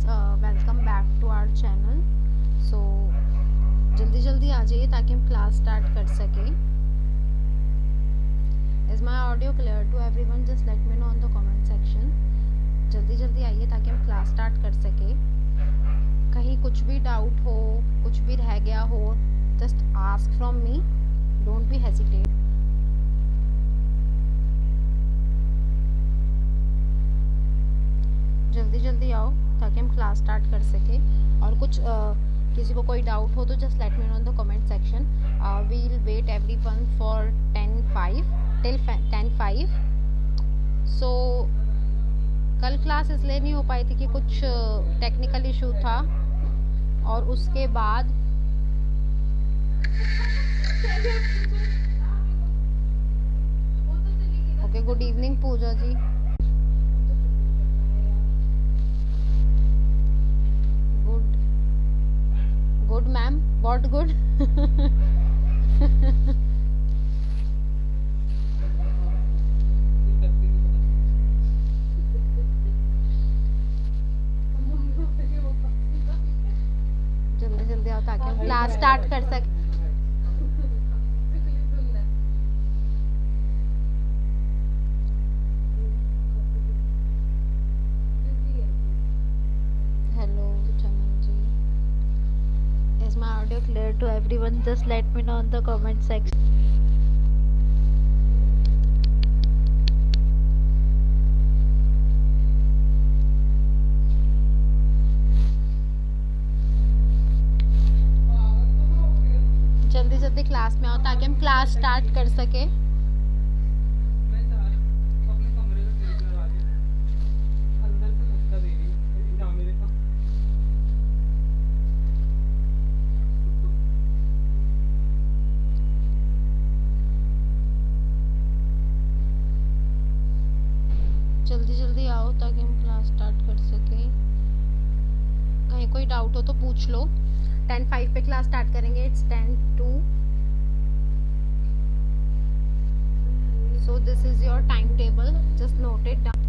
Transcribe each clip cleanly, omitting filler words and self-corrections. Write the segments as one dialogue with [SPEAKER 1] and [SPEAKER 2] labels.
[SPEAKER 1] Welcome back to our channel. So जल्दी जल्दी आ जाइए ताकि हम क्लास स्टार्ट कर सकें। Is my audio clear to everyone? Just let me know on the comment section. जल्दी जल्दी आइए ताकि हम क्लास स्टार्ट कर सकें। कहीं कुछ भी डाउट हो, कुछ भी रह गया हो, just ask from me, don't be hesitate. जल्दी जल्दी आओ ताकि हम क्लास स्टार्ट कर सकें। और कुछ किसी को कोई डाउट हो तो just let me know in the comment section. We will wait everyone for 10:05 till 10:05। So कल क्लास इसलिए नहीं हो पाई थी कि कुछ टेक्निकल इशू था, और उसके बाद okay, good evening Pooja ji. Good ma'am, what good? जल्दी जल्दी आओ ताकि हम क्लास स्टार्ट कर सकें। Hello Chaman ji, is my audio clear to everyone? Just let me know in the comment section. जल्दी जल्दी क्लास में आओ ताकि हम क्लास स्टार्ट कर सके। जल्दी जल्दी आओ ताकि हम क्लास स्टार्ट कर सकें। कहीं कोई डाउट हो तो पूछ लो। 10:05 पे क्लास स्टार्ट करेंगे। It's 10:02। So this is your time table, just note it down.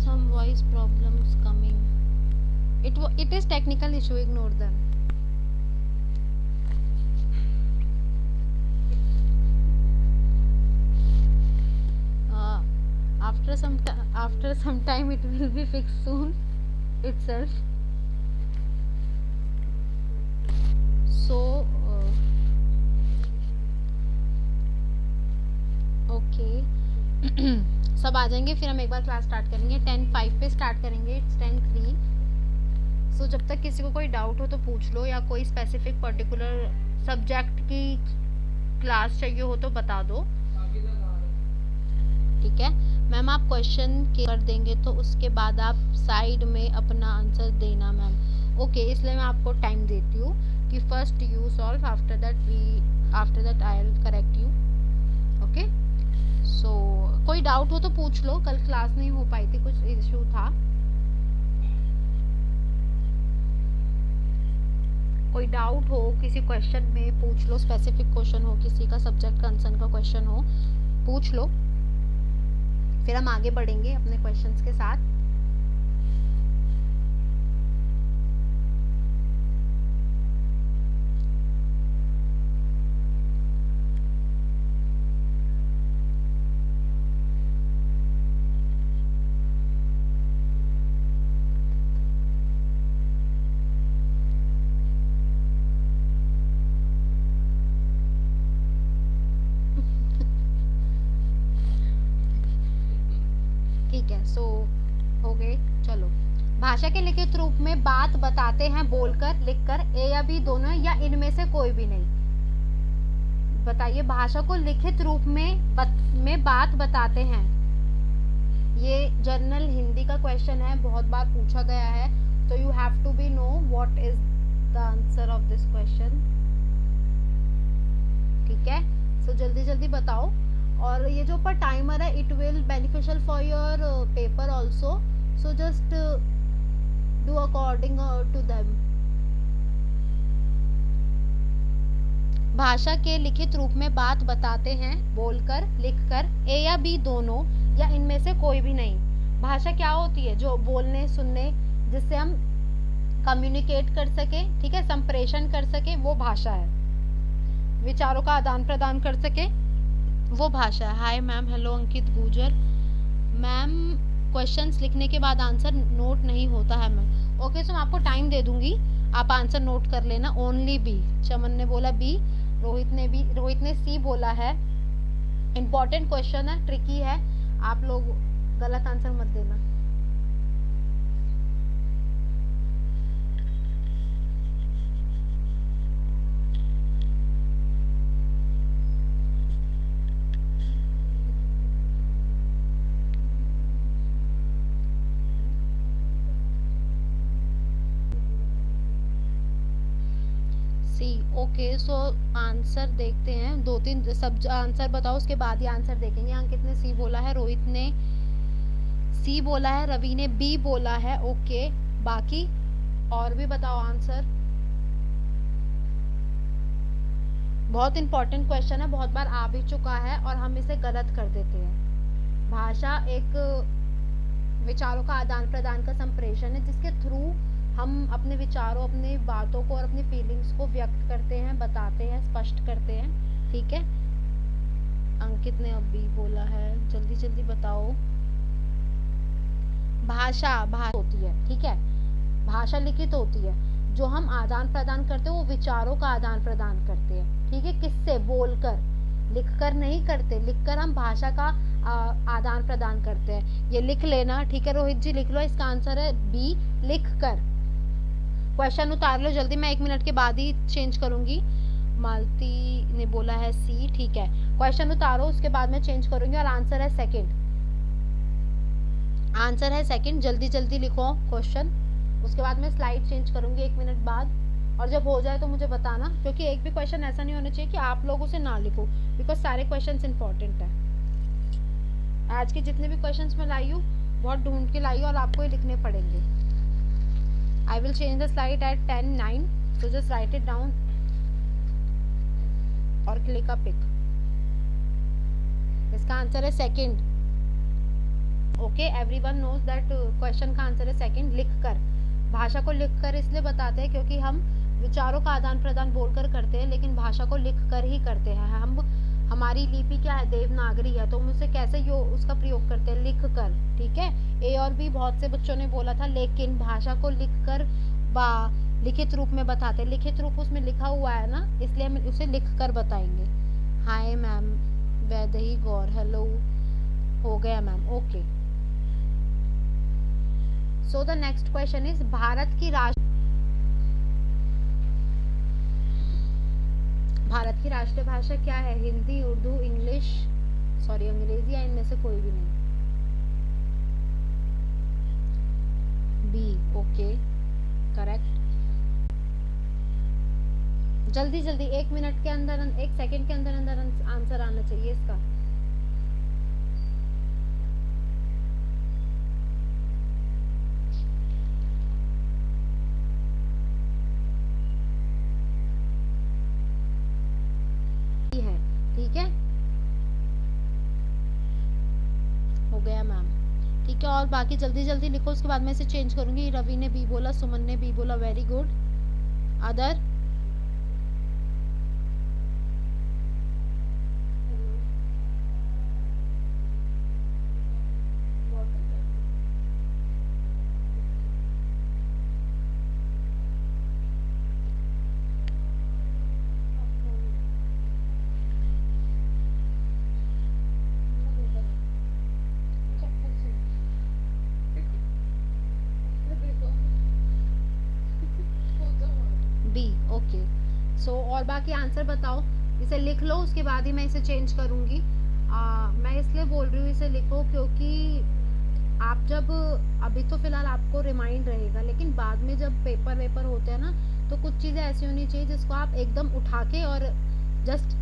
[SPEAKER 1] Some voice problems coming. It is technical issue, ignore them. After some time it will be fixed soon itself. So okay. सब आ जाएंगे, फिर हम एक बार class start करेंगे। 10:05 पे start करेंगे। It's 10:03। सो जब तक किसी को कोई डाउट हो तो पूछ लो, या कोई स्पेसिफिक पर्टिकुलर सब्जेक्ट की क्लास चाहिए हो तो बता दो, ठीक है। मैम आप क्वेश्चन कर देंगे तो उसके बाद आप साइड में अपना आंसर देना मैम। ओके, इसलिए मैं आपको टाइम देती हूँ कि first you solve, after that I will correct you. Okay, so कोई डाउट हो तो पूछ लो। कल क्लास नहीं हो पाई थी, कुछ इशू था। कोई डाउट हो किसी क्वेश्चन में पूछ लो, स्पेसिफिक क्वेश्चन हो, किसी का सब्जेक्ट कंसर्न का क्वेश्चन हो, पूछ लो, फिर हम आगे बढ़ेंगे अपने क्वेश्चंस के साथ। ठीक है, सो हो गए। चलो, भाषा के लिखित रूप में बात बताते हैं बोलकर, लिखकर, ए या बी दोनों, या इनमें से कोई भी नहीं। बताइए, भाषा को लिखित रूप में बात बताते हैं। ये जनरल हिंदी का क्वेश्चन है, बहुत बार पूछा गया है, तो you have to be know what is the answer of this question. ठीक है, सो जल्दी जल्दी बताओ। और ये जो ऊपर टाइमर है, it will beneficial for your paper also, so just do according to them. भाषा के लिखित रूप में बात बताते हैं बोलकर, लिखकर, ए या बी दोनों या इनमें से कोई भी नहीं। भाषा क्या होती है? जो बोलने सुनने जिससे हम कम्युनिकेट कर सके, ठीक है, संप्रेषण कर सके, वो भाषा है। विचारों का आदान प्रदान कर सके, वो भाषा है। हाय मैम, हेलो अंकित गुजर। मैम क्वेश्चंस लिखने के बाद आंसर नोट नहीं होता है मैम। ओके, सो मैं आपको टाइम दे दूंगी, आप आंसर नोट कर लेना। ओनली बी, चमन ने बोला बी, रोहित ने सी बोला है। इम्पोर्टेंट क्वेश्चन है, ट्रिकी है, आप लोग गलत आंसर मत देना। ओके, सो आंसर देखते हैं, 2-3 सब आंसर बताओ, उसके बाद ही आंसर देखेंगे। अंकित ने सी बोला है, रोहित ने सी बोला है, रवि ने बी बोला है। ओके, बाकी और भी बताओ आंसर। बहुत इंपॉर्टेंट क्वेश्चन है, बहुत बार आ भी चुका है और हम इसे गलत कर देते हैं। भाषा एक विचारों का आदान प्रदान का संप्रेषण है जिसके थ्रू हम अपने विचारों, अपनी बातों को और अपनी फीलिंग्स को व्यक्त करते हैं, बताते हैं, स्पष्ट करते हैं। ठीक है, अंकित ने अब भी बोला है, जल्दी जल्दी बताओ। भाषा होती है, ठीक है, भाषा लिखित होती है। जो हम आदान प्रदान करते हैं वो विचारों का आदान प्रदान करते हैं। ठीक है, किससे? बोलकर, लिखकर नहीं करते। लिखकर हम भाषा का आदान प्रदान करते हैं। ये लिख लेना, ठीक है रोहित जी, लिख लो, इसका आंसर है बी, लिखकर। क्वेश्चन उतार लो जल्दी, मैं 1 मिनट के बाद ही चेंज करूंगी। मालती ने बोला है सी, ठीक है, क्वेश्चन उतारो, उसके बाद मैं चेंज करूंगी। और आंसर है सेकंड, आंसर है सेकंड। जल्दी जल्दी लिखो क्वेश्चन, उसके बाद मैं स्लाइड चेंज करूंगी 1 मिनट बाद। और जब हो जाए तो मुझे बताना, क्योंकि एक भी क्वेश्चन ऐसा नहीं होना चाहिए कि आप लोग उसे ना लिखो, बिकॉज सारे क्वेश्चन इंपॉर्टेंट है। आज के जितने भी क्वेश्चन मैं लाई हूँ बहुत ढूंढ के लाई हूँ और आपको ही लिखने पड़ेंगे। I will change the slide at 10:09, so just write it down और click a pick। इसका आंसर है second. Okay, everyone knows that question का आंसर है सेकंड, लिखकर। भाषा को लिखकर इसलिए बताते हैं क्योंकि हम विचारों का आदान प्रदान बोलकर करते हैं, लेकिन भाषा को लिखकर ही करते हैं। हम, हमारी लिपि क्या है? देवनागरी है, तो हम उसे कैसे उसका प्रयोग करते हैं? लिखकर। ठीक है, ए और बी बहुत से बच्चों ने बोला था, लेकिन भाषा को लिखकर लिखित रूप में बताते हैं। लिखित रूप उसमें लिखा हुआ है ना, इसलिए हम उसे लिखकर बताएंगे। हाय मैम, वैदेही गौर, हेलो, हो गया ma'am, okay. So the next question is, Bharat की राष्ट्रीय भाषा क्या है? हिंदी, उर्दू, इंग्लिश, सॉरी अंग्रेजी, या इनमें से कोई भी नहीं? B, okay, correct. जल्दी जल्दी 1 मिनट के अंदर, 1 सेकंड के अंदर अंदर आंसर आना चाहिए इसका। ठीक है, हो गया मैम, ठीक है। और बाकी जल्दी जल्दी लिखो, उसके बाद मैं इसे चेंज करूंगी। रवि ने बी बोला, सुमन ने बी बोला, very good. Other? B, okay. So और बाकी आंसर बताओ, इसे लिख लो, उसके बाद ही मैं इसे चेंज करूंगी। मैं इसलिए बोल रही हूँ इसे लिखो क्योंकि आप जब, अभी तो फिलहाल आपको रिमाइंड रहेगा, लेकिन बाद में जब पेपर वेपर होते हैं ना, तो कुछ चीज़ें ऐसी होनी चाहिए जिसको आप एकदम उठा के और जस्ट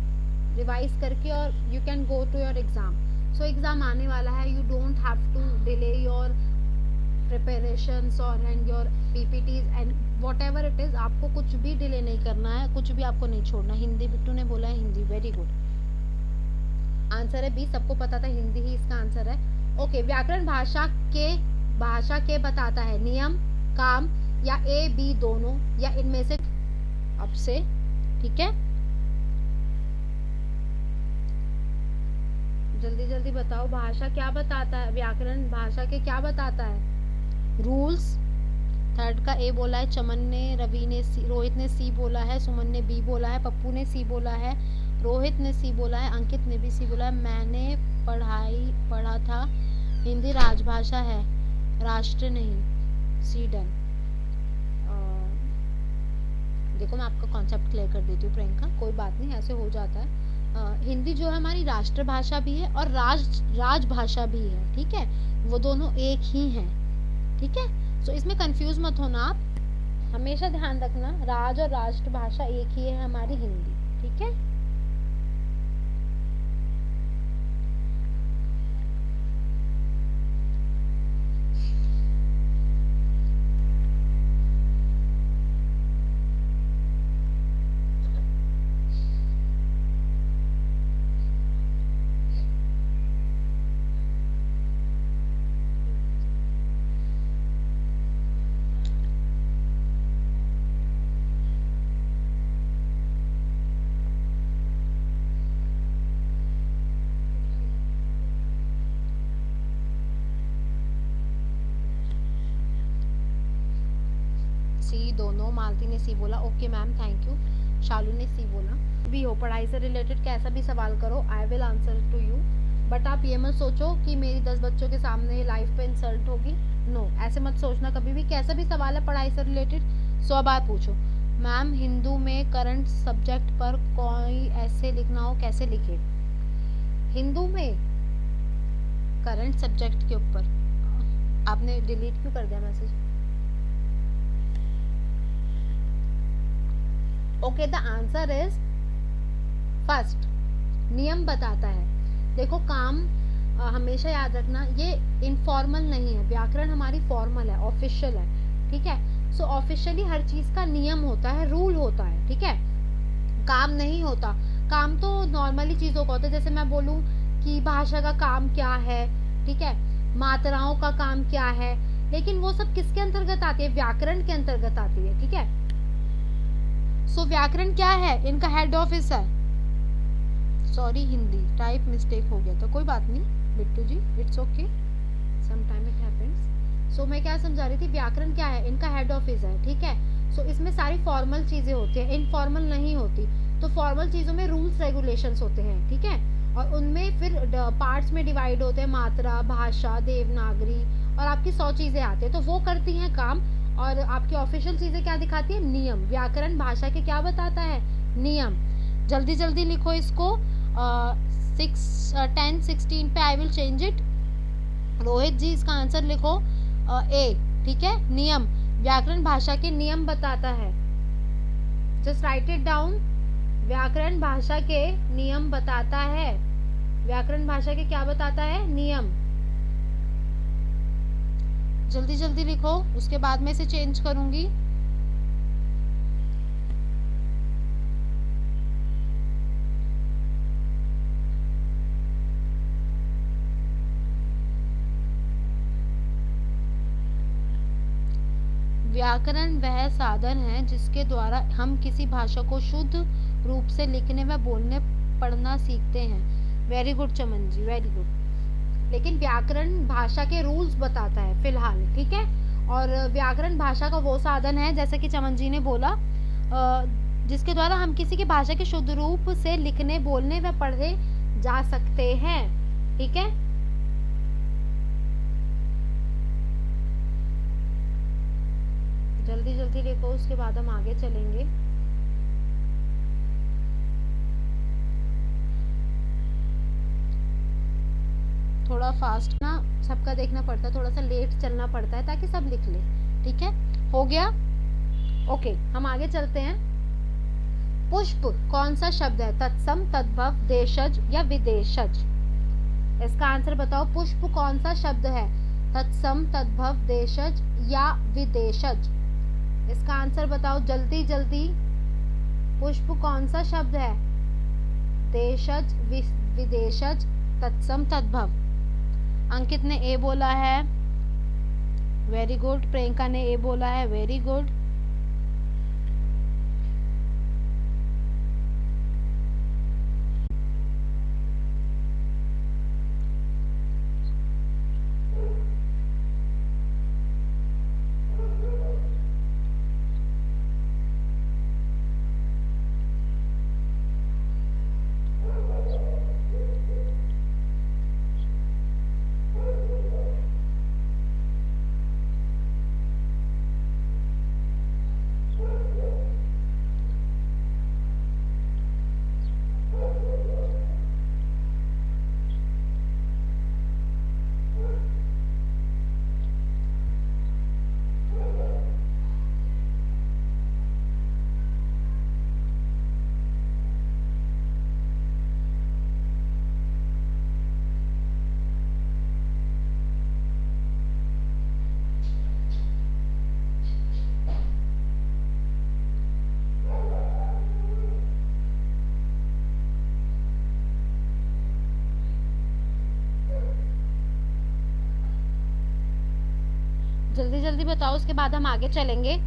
[SPEAKER 1] रिवाइज करके और you can go to your exam. So exam आने वाला है, you don't have to delay your preparations और and your PPTs and whatever it is, आपको कुछ भी डिले नहीं करना है, कुछ भी आपको नहीं छोड़ना। हिंदी, बिट्टू ने बोला है हिंदी, वेरी गुड। आंसर है बी, सबको पता था हिंदी ही इसका आंसर है। ओके, व्याकरण भाषा के बताता है नियम, काम या ए बी दोनों या इनमें से अब से, ठीक है। जल्दी जल्दी बताओ, भाषा क्या बताता है, व्याकरण भाषा के क्या बताता है? रूल्स। थर्ड का ए बोला है चमन ने, रवि ने सी, रोहित ने सी बोला है, सुमन ने बी बोला है, पप्पू ने सी बोला है, रोहित ने सी बोला है, अंकित ने भी सी बोला है। मैंने पढ़ा था हिंदी राजभाषा है, राष्ट्र नहीं। सी डन। देखो मैं आपका कॉन्सेप्ट क्लियर कर देती हूँ प्रियंका, कोई बात नहीं, ऐसे हो जाता है। हिंदी जो है हमारी राष्ट्रभाषा भी है और राजभाषा भी है, ठीक है, वो दोनों एक ही हैं, ठीक है। सो इसमें कंफ्यूज मत होना आप, हमेशा ध्यान रखना राज और राष्ट्रभाषा एक ही है हमारी हिंदी, ठीक है। सी दोनों, मालती ने सी बोला, ओके मैम थैंक यू। शालू ने सी बोला। भी हो पढ़ाई से रिलेटेड कैसा भी सवाल करो, I will answer to you, but आप ये मत सोचो कि मेरी 10 बच्चों के सामने लाइफ पे इंसल्ट होगी, नो, ऐसे मत सोचना कभी भी। कैसा भी सवाल है पढ़ाई से रिलेटेड 100 बार पूछो। मैम हिंदू में करंट सब्जेक्ट पर कोई ऐसे लिखना हो कैसे लिखे? हिंदू में करंट सब्जेक्ट के ऊपर आपने डिलीट क्यों कर दिया message? Okay, the answer is first, नियम बताता है। देखो काम हमेशा याद रखना, ये इनफॉर्मल नहीं है, व्याकरण हमारी फॉर्मल है, ऑफिशियल है, ठीक है। सो ऑफिशियली हर चीज का नियम होता है, रूल होता है, ठीक है। काम नहीं होता, काम तो नॉर्मली चीजों का होता है। जैसे मैं बोलूं कि भाषा का काम क्या है, ठीक है, मात्राओं का काम क्या है, लेकिन वो सब किसके अंतर्गत आती है? व्याकरण के अंतर्गत आती है, ठीक है। सो व्याकरण क्या है? इनका हेड ऑफिस है, सॉरी हिंदी टाइप मिस्टेक हो गया, तो कोई बात नहीं Bittu ji, it's okay, some time it happens. So मैं क्या समझा रही थी, व्याकरण क्या है? इनका हेड ऑफिस है, ठीक है। सो इसमें सारी फॉर्मल चीजें होती है, इनफॉर्मल नहीं होती। तो फॉर्मल चीजों में रूल्स रेगुलेशंस होते हैं, ठीक है, और उनमें फिर पार्ट्स में डिवाइड होते हैं, मात्रा, भाषा, देवनागरी, और आपकी 100 चीजें आती है, तो वो करती हैं काम। और आपकी ऑफिशियल चीजें क्या दिखाती है? नियम। व्याकरण भाषा के क्या बताता है? नियम। जल्दी जल्दी लिखो इसको, 6, 10, 16 पे I will change it. Rohit ji इसका आंसर लिखो ए, ठीक है, नियम। व्याकरण भाषा के नियम बताता है, जस्ट राइट इट डाउन। व्याकरण भाषा के नियम बताता है, व्याकरण भाषा के क्या बताता है? नियम। जल्दी जल्दी लिखो, उसके बाद में इसे चेंज करूंगी। व्याकरण वह साधन है जिसके द्वारा हम किसी भाषा को शुद्ध रूप से लिखने व बोलने पढ़ना सीखते हैं। वेरी गुड चमन जी, वेरी गुड। लेकिन व्याकरण भाषा के रूल्स बताता है फिलहाल, ठीक है। और व्याकरण भाषा का वो साधन है, जैसे कि चमन जी ने बोला, जिसके द्वारा हम किसी की भाषा के शुद्ध रूप से लिखने, बोलने व पढ़े जा सकते हैं, ठीक है। जल्दी जल्दी लिखो, उसके बाद हम आगे चलेंगे। थोड़ा फास्ट ना सबका देखना पड़ता है, थोड़ा सा लेट चलना पड़ता है ताकि सब लिख ले, ठीक है। हो गया, ओके, हम आगे चलते हैं। पुष्प कौन सा शब्द है? तत्सम, तद्भव, देशज या विदेशज? इसका आंसर बताओ। पुष्प कौन सा शब्द है? तत्सम, तद्भव, देशज या विदेशज। इसका आंसर बताओ जल्दी जल्दी। पुष्प कौन सा शब्द है? देशज, विदेशज, तत्सम, तद्भव। अंकित ने ए बोला है, वेरी गुड। प्रियंका ने ए बोला है, वेरी गुड। जल्दी जल्दी बताओ, उसके बाद हम आगे चलेंगे।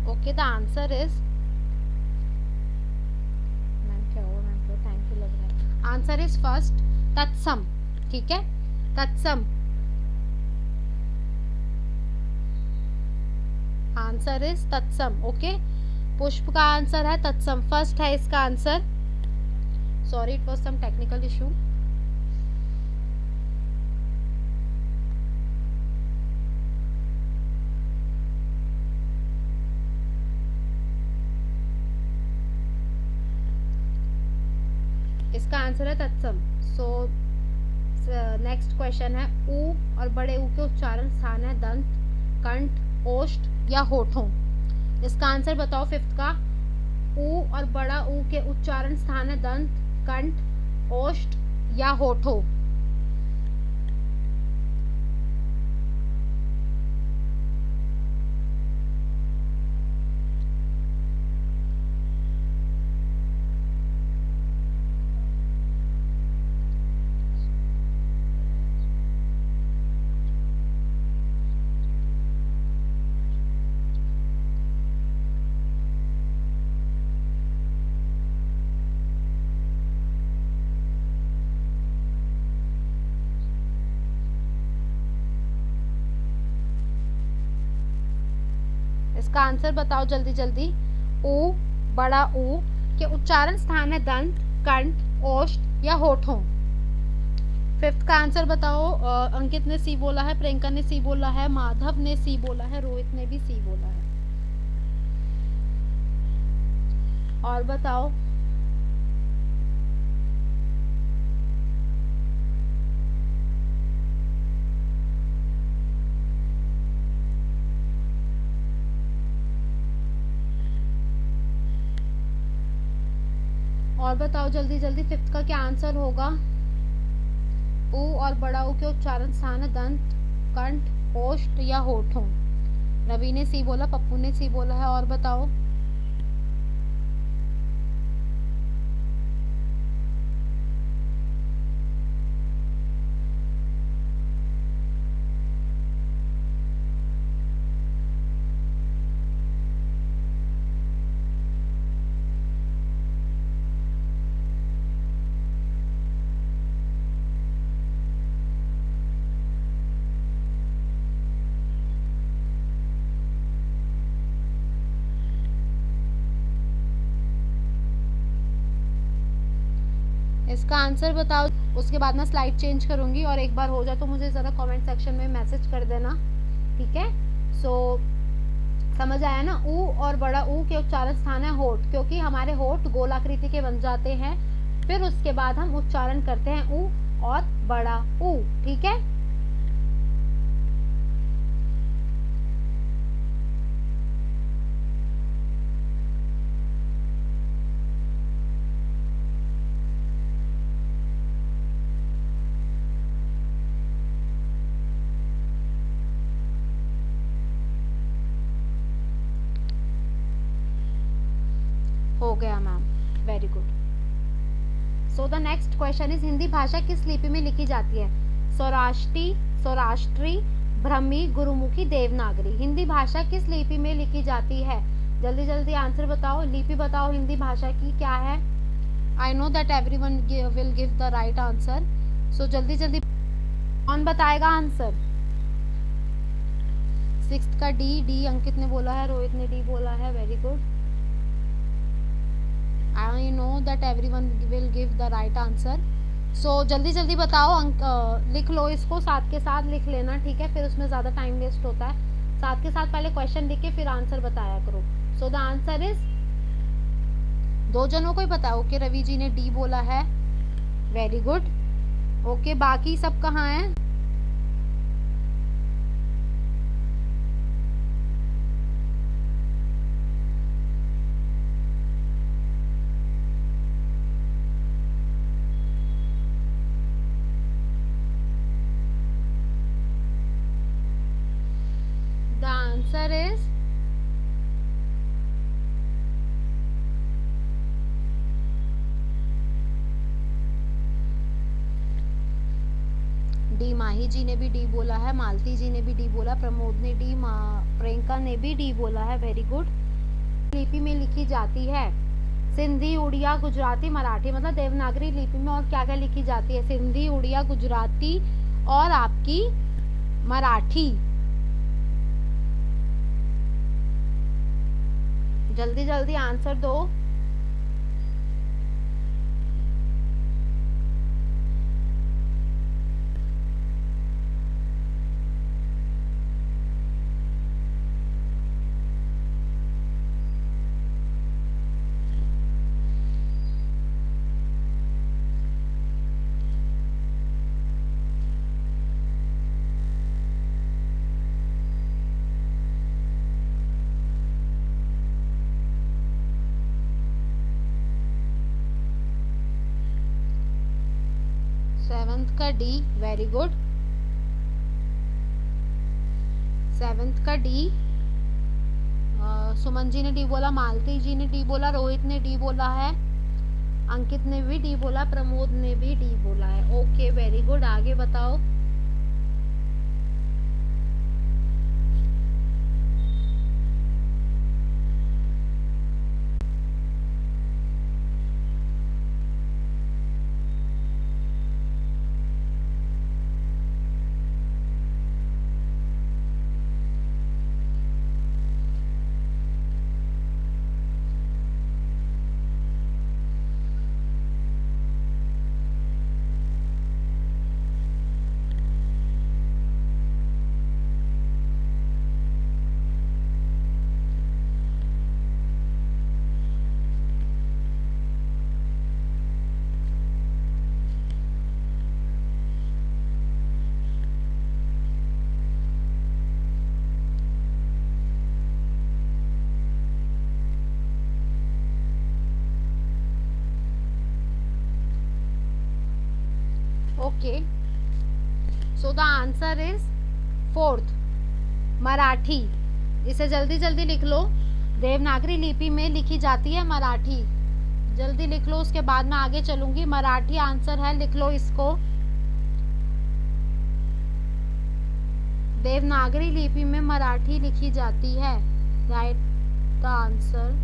[SPEAKER 1] Okay, the answer is answer is first, तत्सम। ठीक है, तत्सम आंसर इज तत्सम। ओके, पुष्प का आंसर है तत्सम, फर्स्ट है इसका answer. Sorry, it was some technical issue. इसका आंसर है तत्सम। सो नेक्स्ट क्वेश्चन है, ऊ और बड़े ऊ के उच्चारण स्थान है दंत, कंठ, ओष्ठ या होठों। इसका आंसर बताओ फिफ्थ का। ऊ और बड़ा ऊ के उच्चारण स्थान है दंत, कंठ, ओष्ठ या होठों। इसका आंसर बताओ जल्दी जल्दी। ऊ, बड़ा ऊ के उच्चारण स्थान है दंत, कंठ, ओष्ठ या होठों। फिफ्थ का आंसर बताओ। अंकित ने सी बोला है, प्रियंका ने सी बोला है, माधव ने सी बोला है, रोहित ने भी सी बोला है। और बताओ। और बताओ जल्दी जल्दी, फिफ्थ का क्या आंसर होगा? ऊ और बड़ा ऊ के उच्चारण स्थान है दंत, कंठ, ओष्ठ या होठों। रवि ने सी बोला, पप्पू ने सी बोला है। और बताओ। इसका आंसर बताओ, उसके बाद मैं स्लाइड चेंज करूंगी और एक बार हो जाए तो मुझे ज़रा कमेंट सेक्शन में मैसेज कर देना, ठीक है? सो समझ आया ना? ऊ और बड़ा ऊ के उच्चारण स्थान है होठ, क्योंकि हमारे होठ गोलाकृति के बन जाते हैं, फिर उसके बाद हम उच्चारण करते हैं ऊ और बड़ा ऊ, ठीक है? हो गया ma'am, very good. So the next question is, Hindi भाषा किस लिपि में लिखी जाती है? सौराष्ट्री, सौराष्ट्री, ब्रह्मी, गुरुमुखी, देवनागरी। हिंदी भाषा किस लिपि में लिखी जाती है? जल्दी जल्दी आंसर बताओ, लिपि बताओ हिंदी भाषा की क्या है। I know that everyone will give the right answer, so जल्दी जल्दी कौन बताएगा आंसर? सिक्स्थ का डी अंकित ने बोला है, रोहित ने डी बोला है, very good. I know that everyone will give the right answer. So जल्दी जल्दी बताओ, लिख लो इसको, साथ के साथ लिख लेना, ठीक है? फिर उसमें ज़्यादा टाइम वेस्ट होता है। साथ के साथ पहले क्वेश्चन लिख के फिर आंसर बताया करो। सो द आंसर इज, दो जनों को ही पता है। ओके, रवि जी ने डी बोला है, वेरी गुड। ओके, बाकी सब कहाँ हैं? The answer is D. Mahi ji ने भी डी बोला है, मालती जी ने भी डी बोला, प्रमोद ने डी, प्रियंका ने भी डी बोला है, वेरी गुड। लिपि में लिखी जाती है सिंधी, उड़िया, गुजराती, मराठी, मतलब देवनागरी लिपि में। और क्या क्या लिखी जाती है? सिंधी, उड़िया, गुजराती और आपकी मराठी। जल्दी जल्दी आंसर दो। सेवंथ का डी, वेरी गुड। सेवंथ का डी, सुमन जी ने डी बोला, मालती जी ने डी बोला, रोहित ने डी बोला है, अंकित ने भी डी बोला, प्रमोद ने भी डी बोला है। Okay, very good. आगे बताओ। Okay, so the answer is fourth, Marathi. इसे जल्दी जल्दी लिख लो, देवनागरी लिपि में लिखी जाती है मराठी। जल्दी लिख लो, उसके बाद मैं आगे चलूंगी। मराठी आंसर है, लिख लो इसको। देवनागरी लिपि में मराठी लिखी जाती है। Right the answer.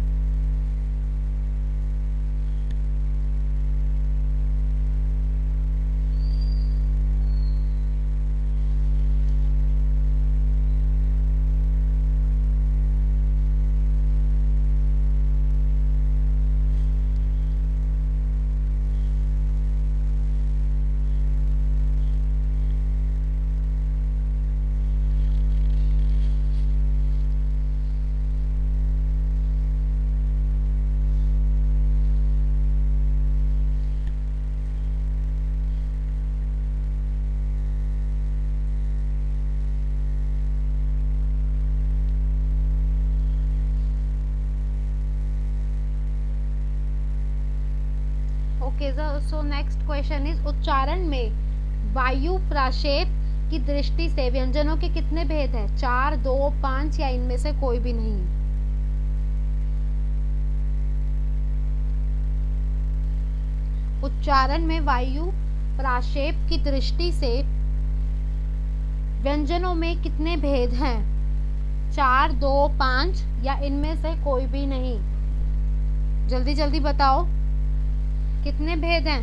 [SPEAKER 1] Okay, so next question is, उच्चारण में वायु प्राक्षेप की दृष्टि से व्यंजनों के कितने भेद हैं? 4, 2, 5 या इनमें से कोई भी नहीं? उच्चारण में वायु प्राक्षेप की दृष्टि से व्यंजनों में कितने भेद हैं? 4, 2, 5 या इनमें से कोई भी नहीं? जल्दी जल्दी बताओ, कितने भेद हैं?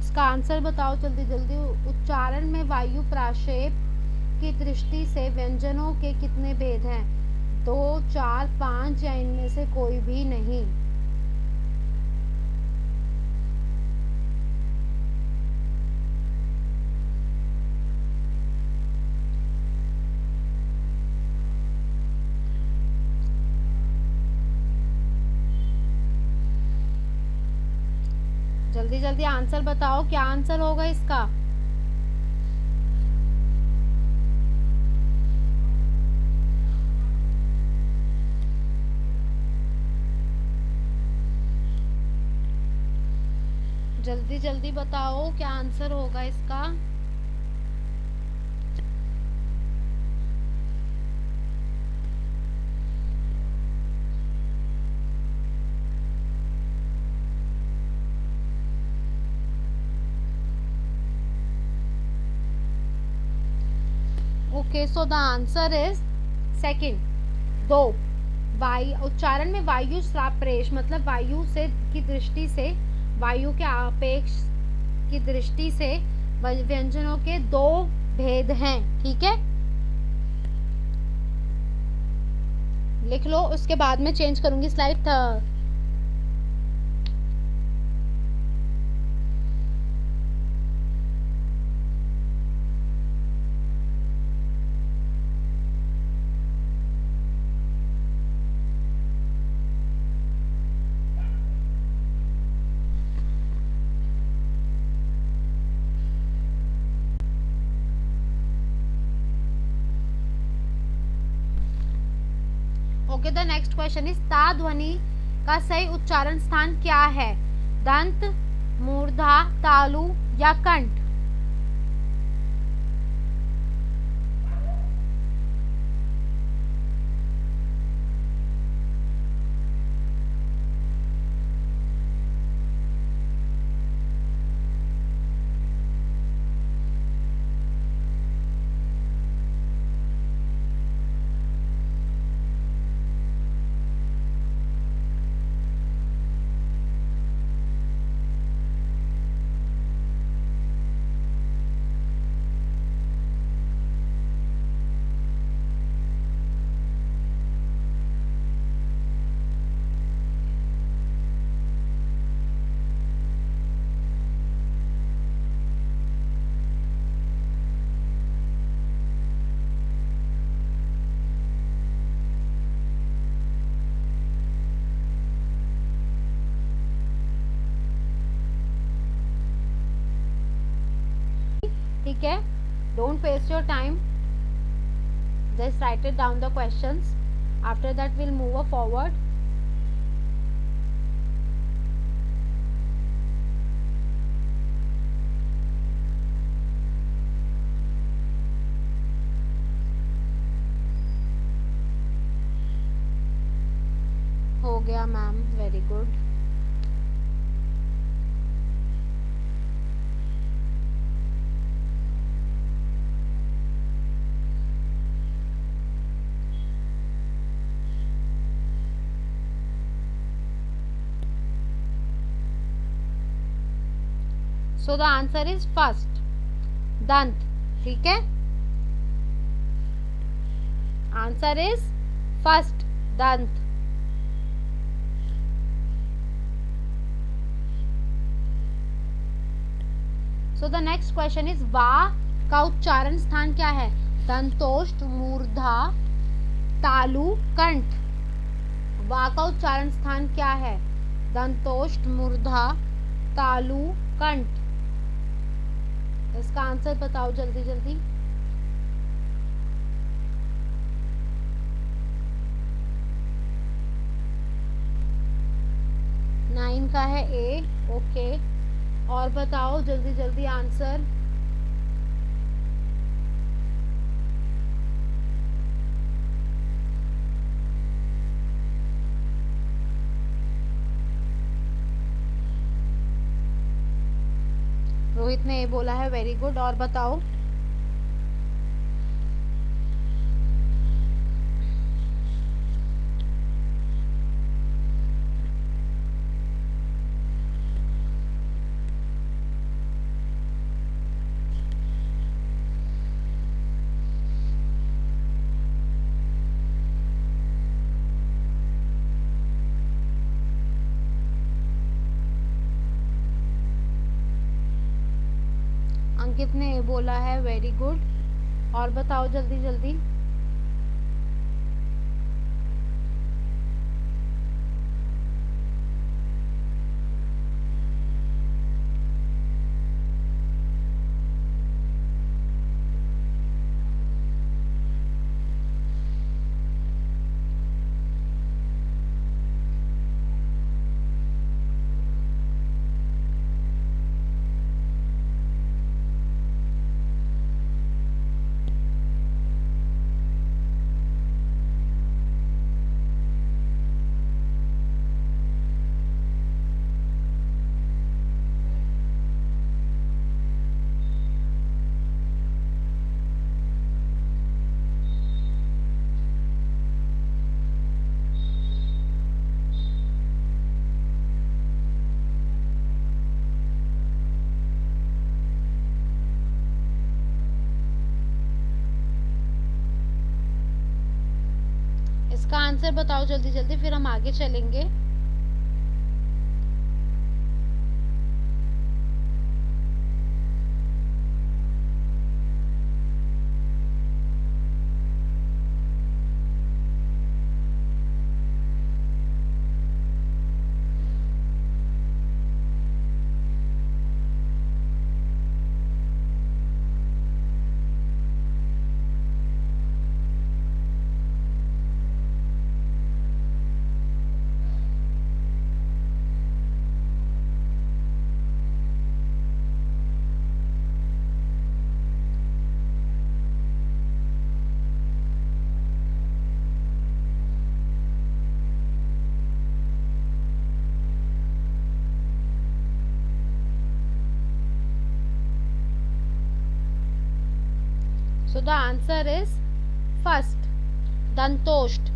[SPEAKER 1] इसका आंसर बताओ जल्दी जल्दी। उच्चारण में वायु प्राक्षेप की दृष्टि से व्यंजनों के कितने भेद हैं? 2, 4, 5 या इनमें से कोई भी नहीं? जल्दी जल्दी आंसर बताओ, क्या आंसर होगा इसका? जल्दी जल्दी बताओ, क्या आंसर होगा इसका? Okay, so the answer is second, 2। उच्चारण में वायु श्राप्रेश मतलब वायु से की दृष्टि से, वायु के आपेक्ष की दृष्टि से व्यंजनों के 2 भेद हैं। ठीक है, लिख लो, उसके बाद में चेंज करूंगी slide. Okay, the next question is, ता ध्वनि का सही उच्चारण स्थान क्या है? दंत, मूर्धा, तालु या कंठ? ठीक है, don't waste your time, just write it down the questions, after that will move forward. हो गया ma'am, very good. So the answer is first, दंत। ठीक है, आंसर इज फर्स्ट, दंत। So the next question is वा का उच्चारण स्थान क्या है? दंतोष्ठ, मूर्धा, तालु, कंठ। वा का उच्चारण स्थान क्या है? दंतोष्ठ, मूर्धा, तालु, कंठ। इसका आंसर बताओ जल्दी जल्दी। नाइन का है ए, ओके। और बताओ जल्दी जल्दी आंसर। रोहित ने ए बोला है, वेरी गुड। और बताओ। अंकित ने ए बोला है, वेरी गुड। और बताओ जल्दी जल्दी। इसका आंसर बताओ जल्दी जल्दी, फिर हम आगे चलेंगे। So the answer is first, दंतोष्ठ।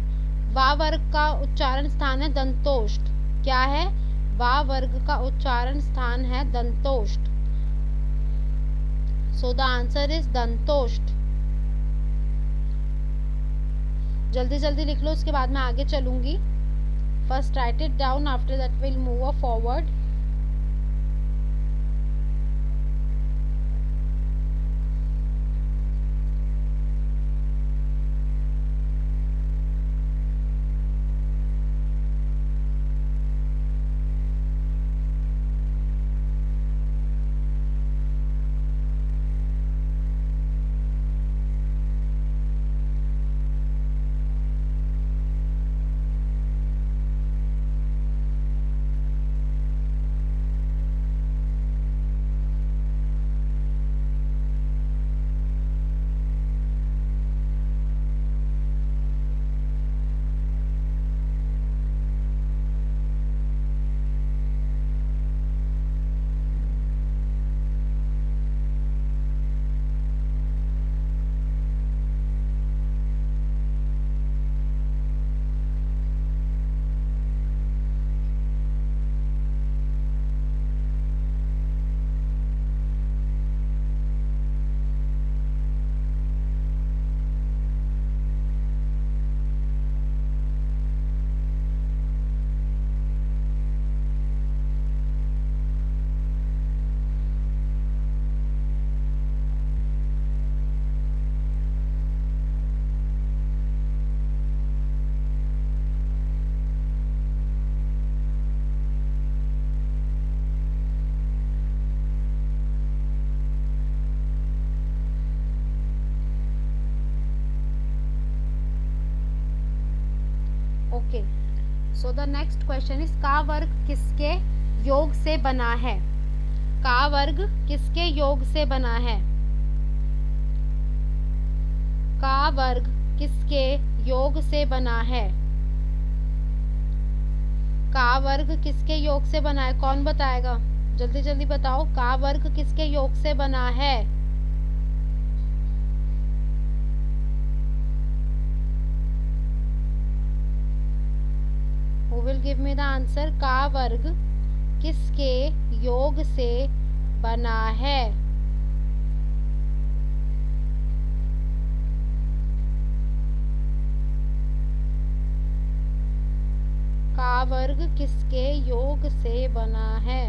[SPEAKER 1] वा वर्ग का उच्चारण स्थान है दंतोष्ठ। क्या है? वा वर्ग का उच्चारण स्थान है दंतोष्ठ। So the answer is दंतोष्ठ। जल्दी जल्दी लिख लो, उसके बाद मैं आगे चलूंगी। First write it down, after that will move forward. Okay, so the next question is का वर्ग किसके योग से बना है? का वर्ग किसके योग से बना है? का वर्ग किसके योग से बना है? का वर्ग किसके योग से बना है? कौन बताएगा? जल्दी जल्दी बताओ, का वर्ग किसके योग से बना है? Who will give me the answer? का वर्ग किसके योग से बना है? का वर्ग किसके योग से बना है?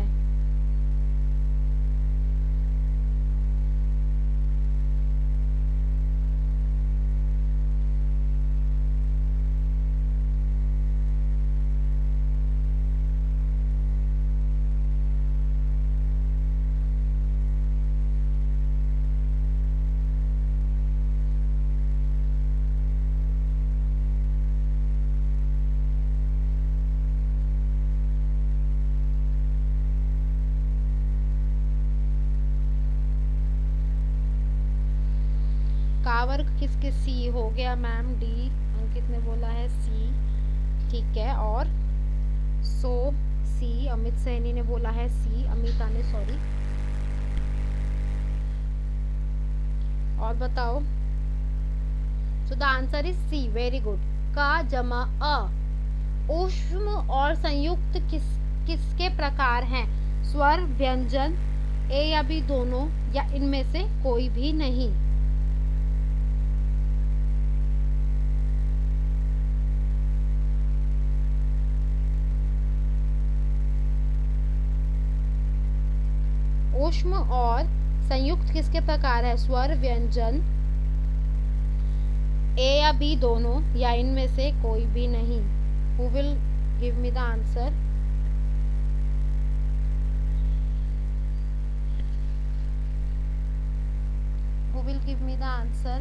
[SPEAKER 1] का वर्ग किसके? सी हो गया मैम, डी अंकित ने बोला है सी, ठीक है। और सो सी, अमित सैनी ने बोला है सी, अमिता ने, सॉरी। और बताओ। So the answer is C, very good. का जमा अ ऊष्म और संयुक्त किसके प्रकार हैं? स्वर, व्यंजन, ए या बी दोनों, या इनमें से कोई भी नहीं? ऊष्म और संयुक्त किसके प्रकार है? स्वर, व्यंजन, ए या बी दोनों, या इनमें से कोई भी नहीं? Who will give me the answer? Who will give me the answer?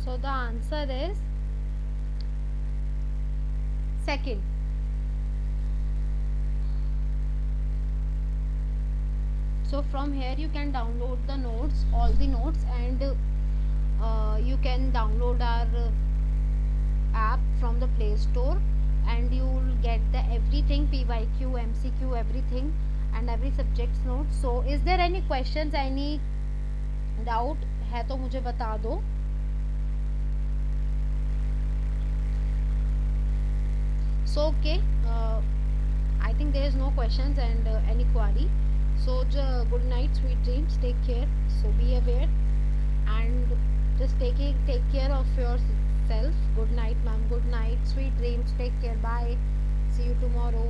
[SPEAKER 1] So the answer is second. So from here you can download the notes, all the notes, and you can download our app from the Play Store, and you will get the everything, PYQ, MCQ, everything, and every subject's notes. So is there any questions, any doubt है तो मुझे बता दो. So okay, I think there is no questions and any query. So good night, sweet dreams, take care. So be aware and just take care of yourself. Good night ma'am, good night, sweet dreams, take care, bye, see you tomorrow.